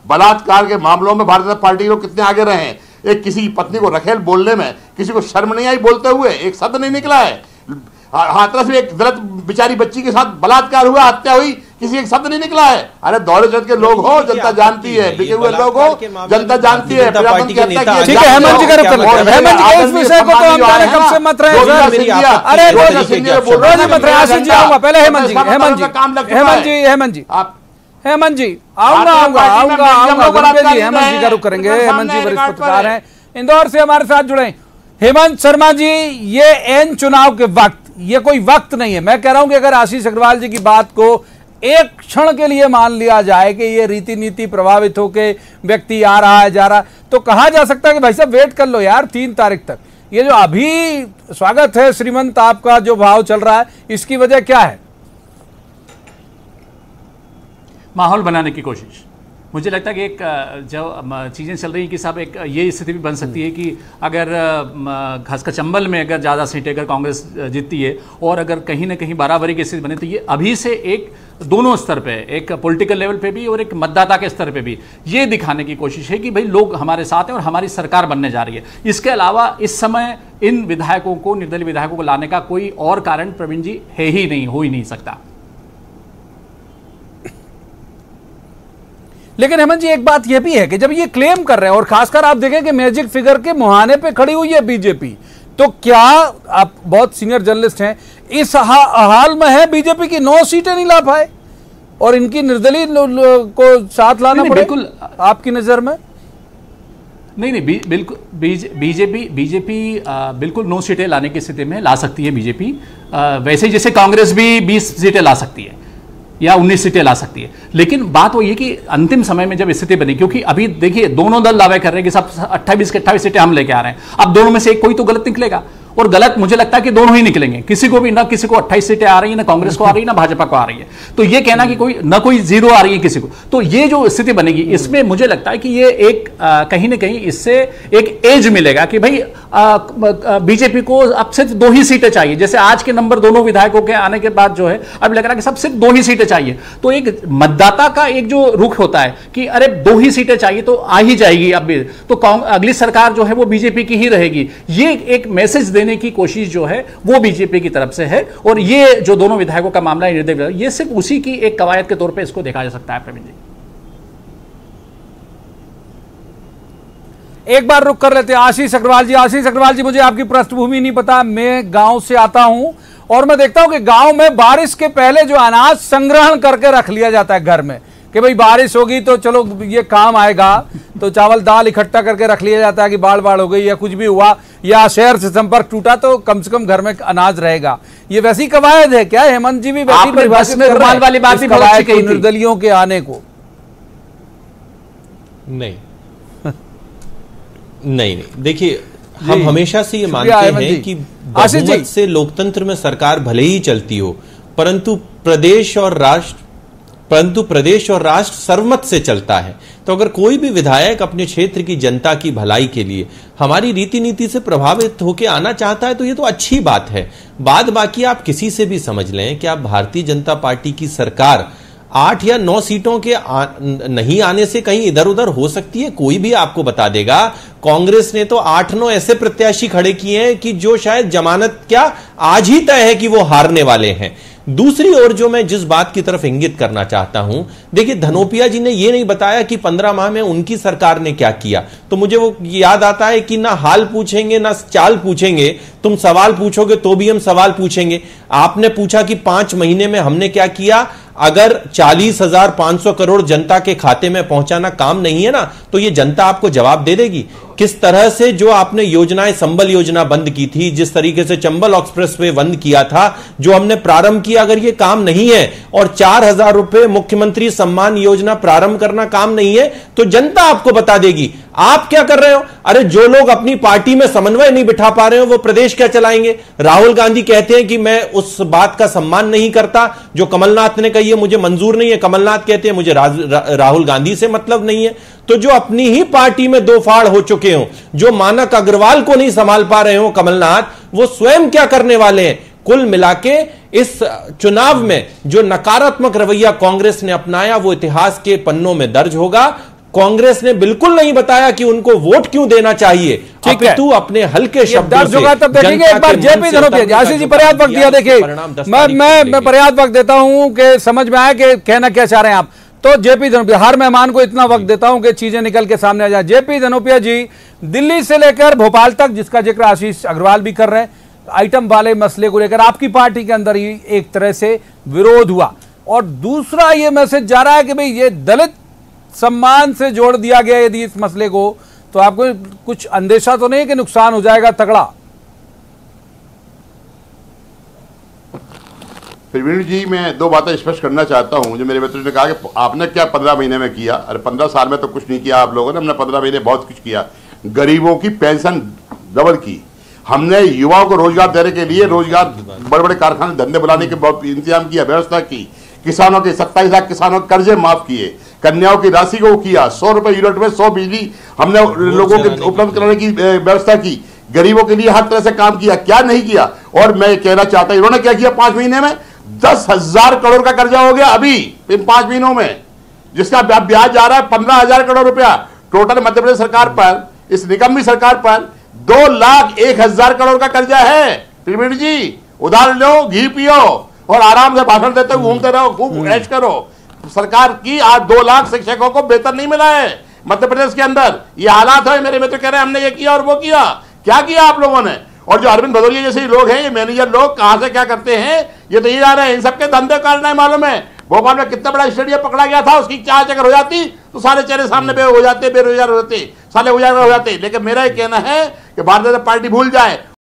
बलात्कार के मामलों में भारतीय जनता पार्टी के लोग कितने आगे रहे हैं। एक किसी की पत्नी को रखेल बोलने में किसी को शर्म नहीं आई, बोलते हुए एक शब्द नहीं निकला है। हाथरस में एक दलित बेचारी बच्ची के साथ बलात्कार हुआ, हत्या हुई, किसी एक शब्द नहीं निकला है। अरे दौलतचंद के लोग हो, जनता जानती है, बिके हुए लोग हो, जनता जानती है। ठीक है, हेमंत जी का रुख कर लेते हैं। हेमंत जी इस विषय को तो हम कब से मत रहे हैं। अरे रोज मत रहे, आशीष जी आऊंगा पहले। हेमंत जी आऊंगा हेमंत जी का रुख करेंगे। हेमंत जी वरिष्ठ पत्रकार हैं, इंदौर से हमारे साथ जुड़े। हेमंत शर्मा जी, ये एन चुनाव के वक्त, ये कोई वक्त नहीं है। मैं कह रहा हूं कि अगर आशीष अग्रवाल जी की बात को एक क्षण के लिए मान लिया जाए कि ये रीति नीति प्रभावित होकर व्यक्ति आ रहा है जा रहा, तो कहा जा सकता है कि भाई साहब वेट कर लो यार 3 तारीख तक। ये जो अभी स्वागत है श्रीमंत आपका जो भाव चल रहा है, इसकी वजह क्या है? माहौल बनाने की कोशिश। मुझे लगता है कि एक जो चीज़ें चल रही हैं कि साहब एक ये स्थिति भी बन सकती है कि अगर खासकर चंबल में अगर ज़्यादा सीटें अगर कांग्रेस जीतती है और अगर कहीं ना कहीं बराबरी की स्थिति बने, तो ये अभी से एक दोनों स्तर पे, एक पॉलिटिकल लेवल पे भी और एक मतदाता के स्तर पे भी ये दिखाने की कोशिश है कि भाई लोग हमारे साथ हैं और हमारी सरकार बनने जा रही है। इसके अलावा इस समय इन विधायकों को, निर्दलीय विधायकों को लाने का कोई और कारण प्रवीण जी है ही नहीं, हो ही नहीं सकता। लेकिन हेमंत जी एक बात यह भी है कि जब ये क्लेम कर रहे हैं और खासकर आप देखें कि मैजिक फिगर के मुहाने पे खड़ी हुई है बीजेपी, तो क्या आप बहुत सीनियर जर्नलिस्ट हैं, इस हाल में है बीजेपी की 9 सीटें नहीं ला पाए और इनकी निर्दलीय को साथ लाना पड़े? बिल्कुल आपकी नजर में नहीं, बिल्कुल बीजेपी बिल्कुल 9 सीटें लाने की स्थिति में ला सकती है बीजेपी। वैसे जैसे कांग्रेस भी 20 सीटें ला सकती है या 19 सीटें ला सकती है। लेकिन बात वो ये कि अंतिम समय में जब स्थिति बनी, क्योंकि अभी देखिए दोनों दल दावे कर रहे हैं कि सब 28 के 28 सीटें हम लेके आ रहे हैं। अब दोनों में से एक कोई तो गलत निकलेगा और गलत मुझे लगता है कि दोनों ही निकलेंगे। किसी को भी ना, किसी को 28 सीटें आ रही है ना कांग्रेस को आ रही है ना भाजपा को आ रही है, तो ये कहना कि कोई ना कोई 0 आ रही है किसी को, तो ये जो स्थिति बनेगी इसमें मुझे लगता है कि ये एक कहीं ना कहीं इससे एक एज मिलेगा कि भाई बीजेपी को अब सिर्फ 2 ही सीटें चाहिए। जैसे आज के नंबर दोनों विधायकों के आने के बाद जो है अब लग रहा है कि सब सिर्फ 2 ही सीटें चाहिए, तो एक मतदाता का एक जो रुख होता है कि अरे 2 ही सीटें चाहिए तो आ ही जाएगी अब भी, तो अगली सरकार जो है वो बीजेपी की ही रहेगी। ये एक मैसेज देने की कोशिश जो है वो बीजेपी की तरफ से है और ये जो दोनों विधायकों का मामला है ये सिर्फ उसी की एक कवायद के तौर पे इसको देखा जा सकता है। प्रवीण जी एक बार रुक कर लेते हैं आशीष अग्रवाल जी। आशीष अग्रवाल जी, मुझे आपकी पृष्ठभूमि नहीं पता, मैं गांव से आता हूं और मैं देखता हूं कि गांव में बारिश के पहले जो अनाज संग्रहण करके रख लिया जाता है घर में कि भाई बारिश होगी तो चलो ये काम आएगा, तो चावल दाल इकट्ठा करके रख लिया जाता है कि बाढ़ हो गई या कुछ भी हुआ या शहर से संपर्क टूटा तो कम से कम घर में अनाज रहेगा। ये वैसी कवायद है क्या? हेमंत जी भी वैसी परिभाषित कर रहे हैं वाली बात भी कवायद की निर्दलियों के आने को? नहीं, देखिए हम हमेशा से ये मानते हैं कि बहुमत से लोकतंत्र में सरकार भले ही चलती हो, परंतु प्रदेश और राष्ट्र सर्वमत से चलता है। तो अगर कोई भी विधायक अपने क्षेत्र की जनता की भलाई के लिए हमारी रीति नीति से प्रभावित होकर आना चाहता है तो ये तो अच्छी बात है। बाद बाकी आप किसी से भी समझ लें कि आप भारतीय जनता पार्टी की सरकार 8 या 9 सीटों के नहीं आने से कहीं इधर उधर हो सकती है, कोई भी आपको बता देगा। कांग्रेस ने तो 8-9 ऐसे प्रत्याशी खड़े किए हैं कि जो शायद जमानत क्या आज ही तय है कि वो हारने वाले हैं। दूसरी ओर जो मैं जिस बात की तरफ इंगित करना चाहता हूं, देखिए धनोपिया जी ने यह नहीं बताया कि 15 माह में उनकी सरकार ने क्या किया, तो मुझे वो याद आता है कि ना हाल पूछेंगे ना चाल पूछेंगे, तुम सवाल पूछोगे तो भी हम सवाल पूछेंगे। आपने पूछा कि 5 महीने में हमने क्या किया, अगर 40,500 करोड़ जनता के खाते में पहुंचाना काम नहीं है ना, तो ये जनता आपको जवाब दे देगी। किस तरह से जो आपने योजनाएं, संबल योजना बंद की थी, जिस तरीके से चंबल एक्सप्रेसवे बंद किया था, जो हमने प्रारंभ किया, अगर ये काम नहीं है और 4,000 रुपए मुख्यमंत्री सम्मान योजना प्रारंभ करना काम नहीं है, तो जनता आपको बता देगी। आप क्या कर रहे हो? अरे जो लोग अपनी पार्टी में समन्वय नहीं बिठा पा रहे हो वो प्रदेश क्या चलाएंगे? राहुल गांधी कहते हैं कि मैं उस बात का सम्मान नहीं करता जो कमलनाथ ने कही है, मुझे मंजूर नहीं है। कमलनाथ कहते हैं मुझे राहुल गांधी से मतलब नहीं है। तो जो अपनी ही पार्टी में 2 फाड़ हो चुके हो, जो मानक अग्रवाल को नहीं संभाल पा रहे हो कमलनाथ, वो स्वयं क्या करने वाले हैं? कुल मिलाके इस चुनाव में जो नकारात्मक रवैया कांग्रेस ने अपनाया वो इतिहास के पन्नों में दर्ज होगा। कांग्रेस ने बिल्कुल नहीं बताया कि उनको वोट क्यों देना चाहिए। ठीक है, तू अपने हल्के शब्दों से तब देखेंगे। एक बार जेपी धनोपिया, आशीष जी पर्याप्त वक्त दिया। देखिए मैं पर्याप्त वक्त देता हूं कि समझ में आए कि कहना क्या चाह रहे हैं आप। तो जेपी धनोपिया, हर मेहमान को इतना वक्त देता हूं कि चीजें निकल के सामने आ जाए। जेपी धनोपिया जी, दिल्ली से लेकर भोपाल तक, जिसका जिक्र आशीष अग्रवाल भी कर रहे हैं, आइटम वाले मसले को लेकर आपकी पार्टी के अंदर ही एक तरह से विरोध हुआ, और दूसरा ये मैसेज जा रहा है कि भाई ये दलित सम्मान से जोड़ दिया गया यदि इस मसले को, तो आपको कुछ अंदेशा तो नहीं कि नुकसान हो जाएगा तगड़ा? प्रवीण जी, मैं दो बातें स्पष्ट करना चाहता हूं। जो मेरे मित्र ने कहा कि आपने क्या 15 महीने में किया, अरे 15 साल में तो कुछ नहीं किया आप लोगों ने, हमने 15 महीने बहुत कुछ किया। गरीबों की पेंशन डबल की हमने, युवाओं को रोजगार देने के लिए रोजगार, बड़े बड़े कारखाने धंधे बुलाने के बहुत इंतजाम किया, व्यवस्था की। किसानों के 27 लाख किसानों के कर्जे माफ किए, कन्याओं की राशि को किया, 100 रुपए यूनिट में 100 बिजली हमने लोगों के उपलब्ध कराने की व्यवस्था की। गरीबों के लिए हर तरह से काम किया, क्या नहीं किया। और मैं कहना चाहता हूं, इन्होंने क्या किया 5 महीने में? 10,000 करोड़ का कर्जा हो गया अभी इन 5 महीनों में, जिसका ब्याज जा रहा है 15,000 करोड़ रुपया। टोटल मध्य प्रदेश सरकार पर, इस निकम्मी सरकार पर 2,01,000 करोड़ का कर्जा है। त्रिवेणी जी, उधार लो, घी पियो और आराम से भाषण देते हुए घूमते रहो, खूब ऐश करो। सरकार की आज 2 लाख शिक्षकों को वेतन नहीं मिला है मध्य प्रदेश के अंदर। ये हालात है। मेरे मित्र कह रहे हैं हमने ये किया और वो किया। क्या किया आप लोगों ने? और जो अरविंद भदौरिया जैसे लोग हैं, ये मैनेजर लोग कहां से क्या करते हैं ये तो ये जा रहे हैं। इन सबके धंधे कारण है, मालूम है। भोपाल में कितना बड़ा स्टेडियम पकड़ा गया था, उसकी चार्ज अगर हो जाती तो सारे चेहरे सामने हो जाते, बेरोजगार होते, साले उजागर हो जाते। लेकिन मेरा ये कहना है कि भारतीय जनता पार्टी भूल जाए